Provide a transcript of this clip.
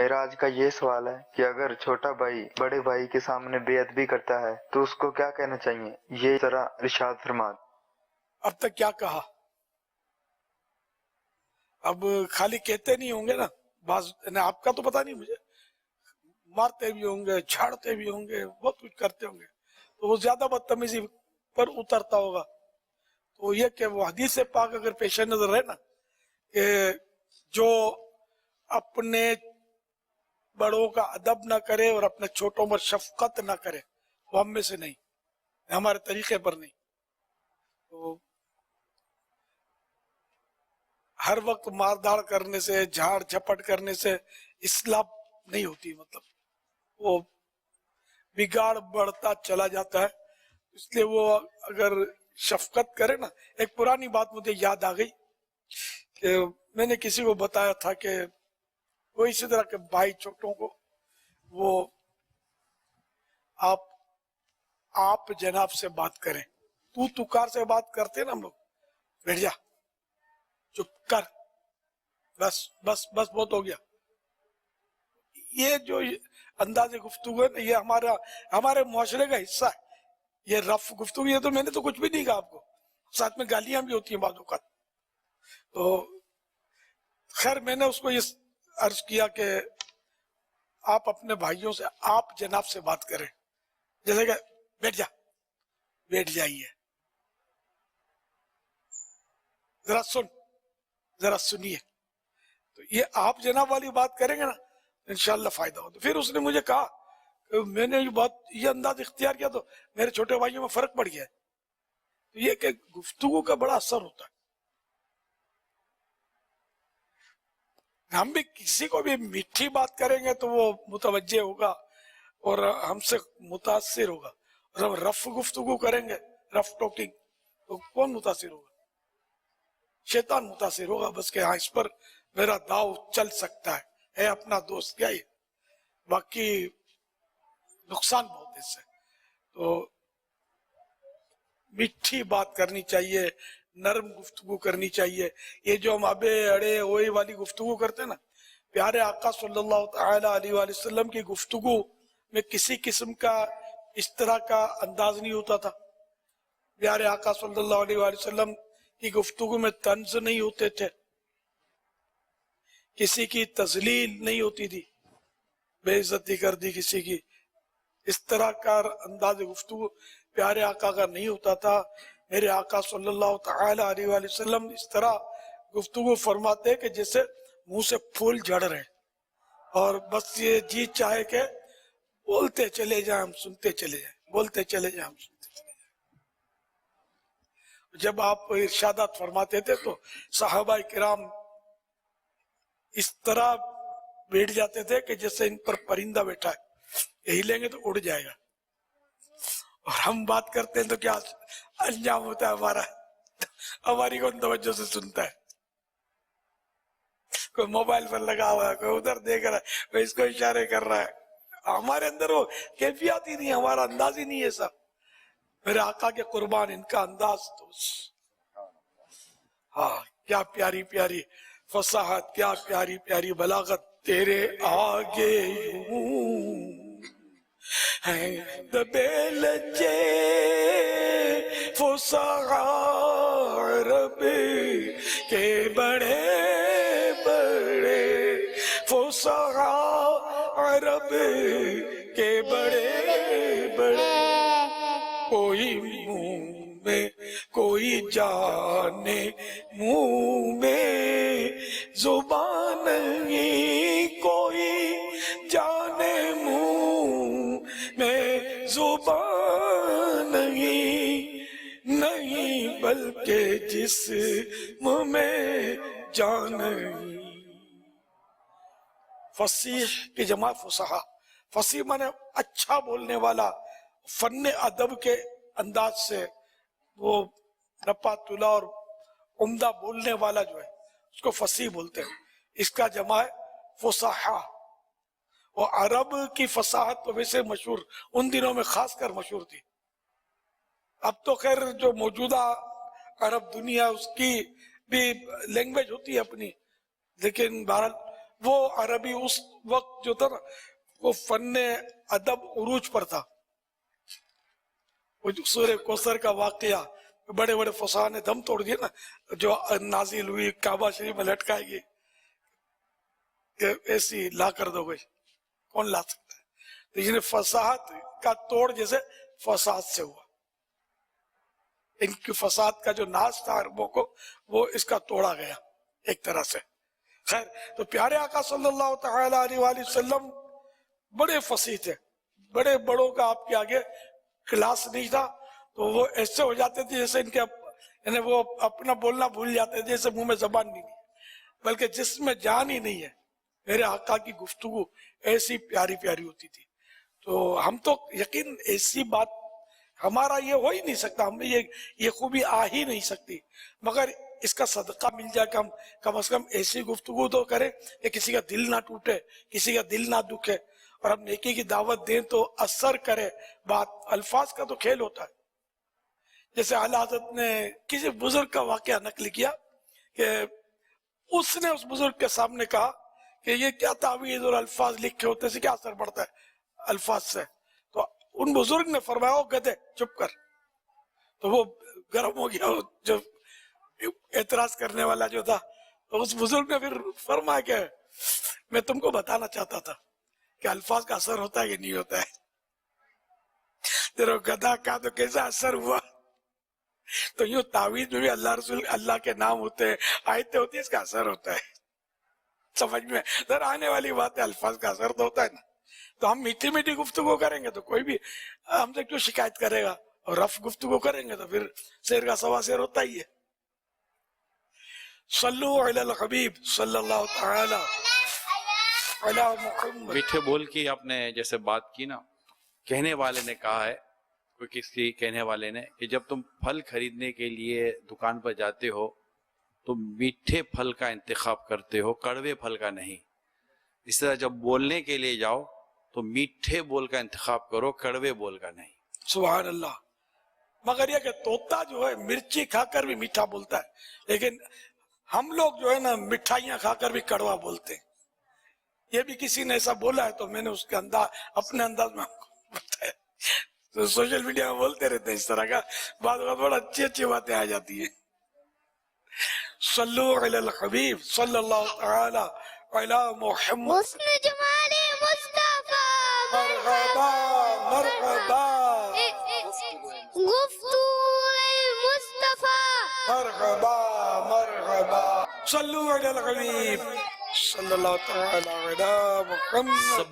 میرا آج کا یہ سوال ہے کہ اگر چھوٹا بھائی بڑے بھائی کے سامنے بے ادبی کرتا ہے تو اس کو کیا کہنا چاہیے؟ یہ ذرا ارشاد فرما۔ اب تک کیا کہا؟ اب خالی کہتے نہیں ہوں گے نا، بعض آپ کا تو پتا نہیں مجھے، مارتے بھی ہوں گے، جھاڑتے بھی ہوں گے، بہت کچھ کرتے ہوں گے، تو وہ زیادہ بدتمیزی پر اترتا ہوگا۔ تو یہ کہ وہ حدیث پاک اگر پیش نظر ہے نا کہ جو اپنے بڑوں کا ادب نہ کرے اور اپنے چھوٹوں پر شفقت نہ کرے وہ ہم میں سے نہیں، ہمارے طریقے پر نہیں۔ تو ہر وقت مارداڑ کرنے سے، جھاڑ جھپٹ کرنے سے اصلاح نہیں ہوتی، مطلب وہ بگاڑ بڑھتا چلا جاتا ہے۔ اس لیے وہ اگر شفقت کرے نا، ایک پرانی بات مجھے یاد آ گئی کہ میں نے کسی کو بتایا تھا کہ وہ اسی طرح کے بھائی چھوٹوں کو وہ آپ جناب سے بات کریں، تو کار سے بات کرتے نا ہم لوگ، بیٹھ جا، چپ کر، بس بس بس بہت ہو گیا۔ یہ جو انداز گفتگو ہے نا، یہ ہمارے معاشرے کا حصہ ہے، یہ رف گفتگو۔ یہ تو میں نے تو کچھ بھی نہیں کہا آپ کو، ساتھ میں گالیاں بھی ہوتی ہیں بعض اوقات۔ تو خیر میں نے اس کو یہ عرض کیا کہ آپ اپنے بھائیوں سے آپ جناب سے بات کریں، جیسے کہ بیٹھ جا، بیٹھ جائیے، ذرا سنیے۔ تو یہ آپ جناب والی بات کریں گے نا انشاءاللہ فائدہ ہو۔ تو پھر اس نے مجھے کہا کہ میں نے یہ انداز اختیار کیا تو میرے چھوٹے بھائیوں میں فرق پڑ گیا ہے۔ تو یہ کہ گفتگو کا بڑا اثر ہوتا ہے۔ ہم بھی کسی کو بھی میٹھی بات کریں گے تو وہ متوجہ ہوگا اور ہم سے متاثر ہوگا، اور ہم رف گفتگو کریں گے، رف ٹاکنگ، تو کون متاثر ہوگا؟ شیطان متاثر ہوگا بس کہ ہاں اس پر میرا داؤ چل سکتا ہے اپنا دوست، کیا یہ باقی نقصان بہت اس سے۔ تو میٹھی بات کرنی چاہیے، نرم گفتگو کرنی چاہیے۔ یہ جو ہم ابے اڑے ہوئے والی گفتگو کرتے ہیں نا، پیارے آقا صلی اللہ تعالی علیہ وآلہ وسلم کی گفتگو میں کسی قسم کا اس طرح کا انداز نہیں ہوتا تھا۔ پیارے آقا صلی اللہ علیہ وآلہ وسلم کی گفتگو میں طنز نہیں ہوتے تھے، کسی کی تذلیل نہیں ہوتی تھی، بے عزتی کر دی کسی کی، اس طرح کا انداز گفتگو پیارے آقا کا نہیں ہوتا تھا۔ میرے آقا صلی اللہ تعالی علیہ وآلہ وسلم اس طرح گفتگو فرماتے کہ جیسے منہ سے پھول جھڑ رہے اور بس یہ جی چاہے کہ بولتے چلے جائیں ہم سنتے چلے جائیں، بولتے چلے جائیں ہم سنتے چلے جائیں۔ جب آپ ارشادات فرماتے تھے تو صحابہ کرام اس طرح بیٹھ جاتے تھے کہ جیسے ان پر پرندہ بیٹھا ہے، یہی لیں گے تو اڑ جائے گا، اور ہم بات کرتے ہیں تو کیا انجام ہوتا ہے ہماری کون توجہ سے سنتا ہے؟ کوئی موبائل پر لگا ہوا ہے، کوئی ادھر دیکھ رہا ہے، کوئی اس کو اشارے کر رہا ہے۔ ہمارے اندر وہ کیفیات ہی نہیں، ہمارا انداز ہی نہیں ہے سب۔ میرے آقا کے قربان ان کا انداز تو ہاں، کیا پیاری پیاری فصاحت، کیا پیاری پیاری بلاغت۔ تیرے آگے ہیں دبے لجے فصاح عرب کے بڑے بڑے، فصاح عرب کے بڑے بڑے، کوئی منہ میں کوئی جانے منہ میں زبان نہیں، کوئی جانے منہ میں زبان نہیں بلکہ جسم میں جان نہیں۔ فصیح کی جمع فصحا، فصیح مانے اچھا بولنے والا، فن ادب کے انداز سے وہ نپا تلا اور عمدہ بولنے والا جو ہے اس کو فصیح بولتے ہیں۔ اس کا جمع ہے فصحا۔ اور عرب کی فصاحت تو ویسے مشہور، ان دنوں میں خاص کر مشہور تھی۔ اب تو خیر جو موجودہ عرب دنیا اس کی بھی لینگویج ہوتی ہے اپنی، لیکن بہرحال وہ عربی اس وقت جو تھا نا وہ فن ادب عروج پر تھا. وہ سورہ کوثر کا واقعہ بڑے بڑے فصاح نے دم توڑ دیا نا, جو نازل ہوئی کعبہ شریف میں لٹکائے گی کہ ایسی لا کر دو گئی, کون لا سکتا ہے؟ تو یہ فصاحت کا توڑ جیسے فساد سے ہوا. ان کی فساد کا جو ناز تھا عربوں کو وہ اس کا توڑا گیا ایک طرح سے. خیر, تو پیارے آقا صلی اللہ تعالی علیہ وآلہ وسلم بڑے فصیح تھے, بڑے بڑوں کا آپ کے آگے کلاس نہیں تھا. تو وہ ایسے ہو جاتے تھے جیسے ان کے یعنی وہ اپنا بولنا بھول جاتے تھے, جیسے منہ میں زبان نہیں ہے بلکہ جسم میں جان ہی نہیں ہے. میرے آقا کی گفتگو ایسی پیاری پیاری ہوتی تھی. تو ہم تو یقین ایسی بات ہمارا یہ ہو ہی نہیں سکتا, ہمیں یہ خوبی آ ہی نہیں سکتی, مگر اس کا صدقہ مل جائے کہ ہم کم از کم ایسی گفتگو تو کریں کہ کسی کا دل نہ ٹوٹے, کسی کا دل نہ دکھے, اور ہم نیکی کی دعوت دیں تو اثر کرے بات. الفاظ کا تو کھیل ہوتا ہے. جیسے اعلیٰ حضرت نے کسی بزرگ کا واقعہ نقل کیا کہ اس نے اس بزرگ کے سامنے کہا کہ یہ کیا تعویذ اور الفاظ لکھے ہوتے سے کیا اثر پڑتا ہے الفاظ سے؟ تو ان بزرگ نے فرمایا او گدھے چپ کر. تو وہ گرم ہو گیا جو اعتراض کرنے والا جو تھا. تو اس بزرگ نے پھر فرمایا کہ میں تم کو بتانا چاہتا تھا کہ الفاظ کا اثر ہوتا ہے کہ نہیں ہوتا ہے. تیرا گدھا کا تو کیسا اثر ہوا. تو یوں تعویذ میں بھی اللہ رسول اللہ کے نام ہوتے ہیں, آیتیں ہوتی ہیں, اس کا اثر ہوتا ہے. سمجھ میں در آنے والی بات ہے, الفاظ کا اثر تو ہوتا ہے نا. تو ہم میٹھی میٹھی گفتگو کریں گے تو کوئی بھی ہم سے کیوں شکایت کرے گا, اور رف گفتگو کریں گے تو پھر شیر کا سوا شیر ہوتا ہی ہے. صلو علی الحبیب صلی اللہ تعالی علی محمد. میٹھے بول کی آپ نے جیسے بات کی نا, کہنے والے نے کہا ہے, کوئی کسی کہنے والے نے, کہ جب تم پھل خریدنے کے لیے دکان پر جاتے ہو تو میٹھے پھل کا انتخاب کرتے ہو, کڑوے پھل کا نہیں. اس طرح جب بولنے کے لیے جاؤ تو میٹھے بول کا انتخاب کرو, کڑوے بول کا نہیں. سبحان اللہ. مگر یہ کہ طوطا جو ہے مرچی کھا کر بھی میٹھا بولتا ہے, لیکن ہم لوگ جو ہے نا مٹھائیاں کھا کر بھی کڑوا بولتے ہیں. یہ بھی کسی نے ایسا بولا ہے تو میں نے اس کے اپنے انداز میں آپ کو بتایا. تو سوشل میڈیا میں بولتے رہتے ہیں اس طرح کا, بعض اوقات بڑا اچھی اچھی باتیں آ جاتی ہیں. صلو علی الحبیب صلی اللہ تعالی علی محمد. حسن جمال مصطفیٰ مرحبا مرحبا, گفتگو مصطفیٰ مرحبا مرحبا. صلو علی الحبیب صلی اللہ تعالی علی محمد.